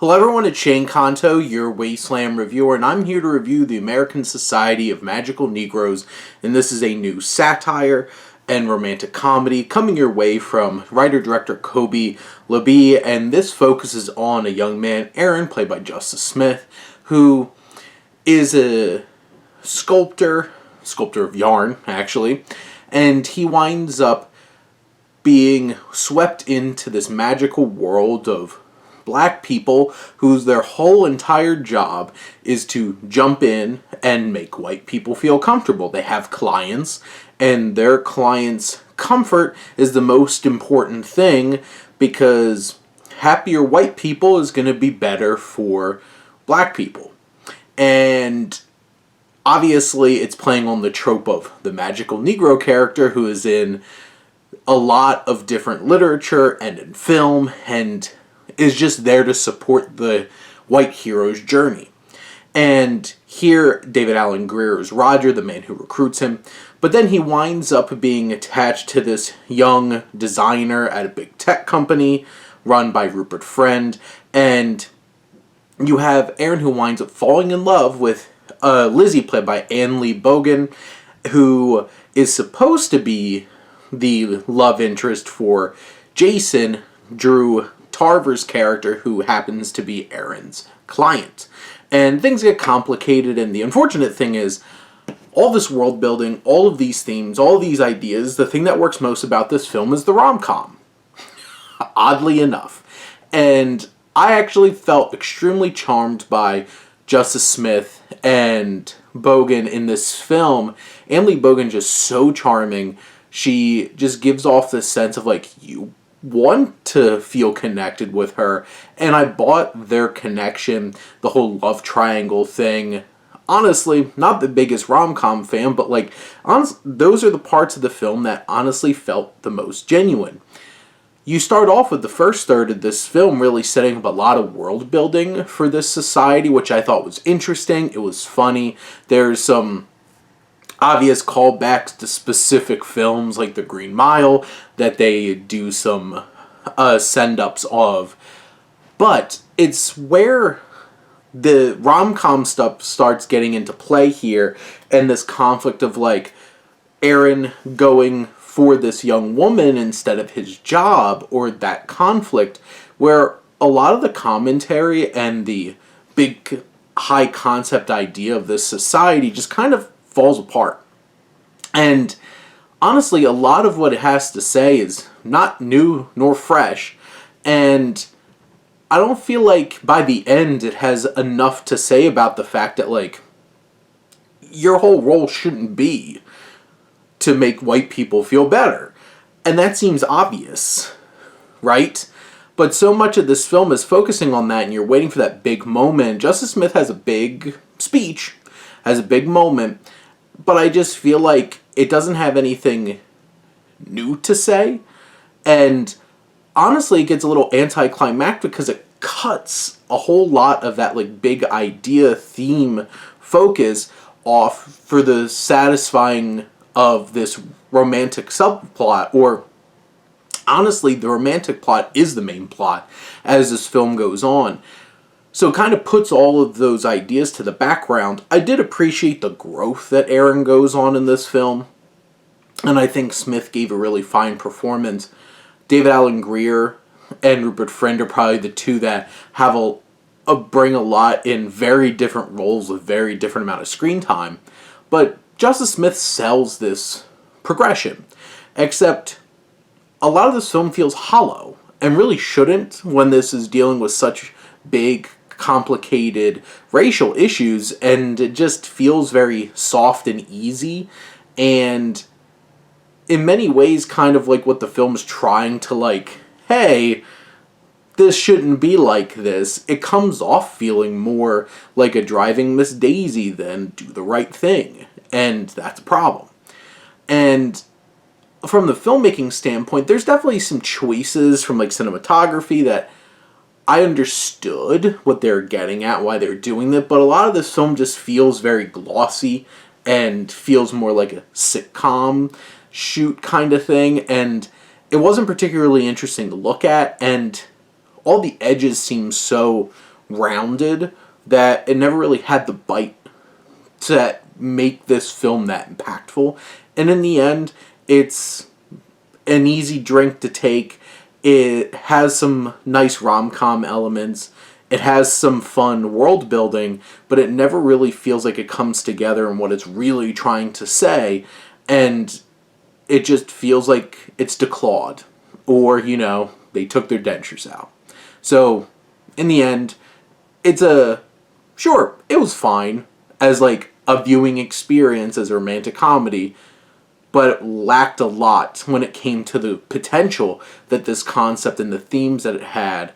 Hello everyone, it's Shane Kanto, your Wasteland reviewer, and I'm here to review the American Society of Magical Negroes, and this is a new satire and romantic comedy coming your way from writer-director Kobe Labie, and this focuses on a young man, Aren, played by Justice Smith, who is a sculptor of yarn, actually, and he winds up being swept into this magical world of black people whose their whole entire job is to jump in and make white people feel comfortable. They have clients, and their clients' comfort is the most important thing because happier white people is going to be better for black people. And obviously, it's playing on the trope of the magical Negro character who is in a lot of different literature and in film and is just there to support the white hero's journey. And here, David Alan Grier is Roger, the man who recruits him, but then he winds up being attached to this young designer at a big tech company run by Rupert Friend, and you have Aren who winds up falling in love with Lizzie, played by Anne Lee Bogan, who is supposed to be the love interest for Jason, Drew Tarver's character, who happens to be Aren's client. And things get complicated, and the unfortunate thing is, all this world building, all of these themes, all of these ideas, the thing that works most about this film is the rom-com. Oddly enough. And I actually felt extremely charmed by Justice Smith and Bogan in this film. Anne Lee Bogan just so charming. She just gives off this sense of like, you want to feel connected with her, and I bought their connection, the whole love triangle thing. Honestly, not the biggest rom-com fan, but like, those are the parts of the film that honestly felt the most genuine. You start off with the first third of this film really setting up a lot of world building for this society, which I thought was interesting. It was funny. There's some obvious callbacks to specific films like The Green Mile that they do some send-ups of. But it's where the rom-com stuff starts getting into play here, and this conflict of like Aren going for this young woman instead of his job, or that conflict where a lot of the commentary and the big high concept idea of this society just kind of falls apart. And honestly, a lot of what it has to say is not new nor fresh, and I don't feel like by the end it has enough to say about the fact that like your whole role shouldn't be to make white people feel better. And that seems obvious, right? But so much of this film is focusing on that, and you're waiting for that big moment. Justice Smith has a big speech, has a big moment, but I just feel like it doesn't have anything new to say. And honestly, it gets a little anticlimactic because it cuts a whole lot of that like big idea theme focus off for the satisfying of this romantic subplot, or honestly, the romantic plot is the main plot as this film goes on. So it kind of puts all of those ideas to the background. I did appreciate the growth that Aren goes on in this film, and I think Smith gave a really fine performance. David Alan Grier and Rupert Friend are probably the two that have bring a lot in very different roles with very different amount of screen time. But Justice Smith sells this progression, except a lot of this film feels hollow, and really shouldn't when this is dealing with such big, complicated racial issues, and it just feels very soft and easy, and in many ways kind of like what the film's trying to like, hey, this shouldn't be like this. It comes off feeling more like a Driving Miss Daisy than Do the Right Thing, and that's a problem. And from the filmmaking standpoint, there's definitely some choices from like cinematography that I understood what they're getting at, why they're doing that, but a lot of this film just feels very glossy and feels more like a sitcom shoot kind of thing, and it wasn't particularly interesting to look at, and all the edges seem so rounded that it never really had the bite to make this film that impactful. And in the end, it's an easy drink to take. It has some nice rom-com elements. It has some fun world building, but it never really feels like it comes together in what it's really trying to say. And it just feels like it's declawed. Or, they took their dentures out. So, in the end, sure, it was fine as like a viewing experience as a romantic comedy, but it lacked a lot when it came to the potential that this concept and the themes that it had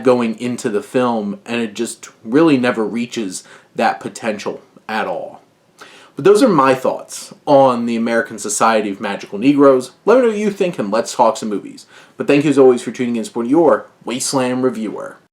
going into the film, and it just really never reaches that potential at all. But those are my thoughts on the American Society of Magical Negroes. Let me know what you think, and let's talk some movies. But thank you as always for tuning in and supporting your Wasteland Reviewer.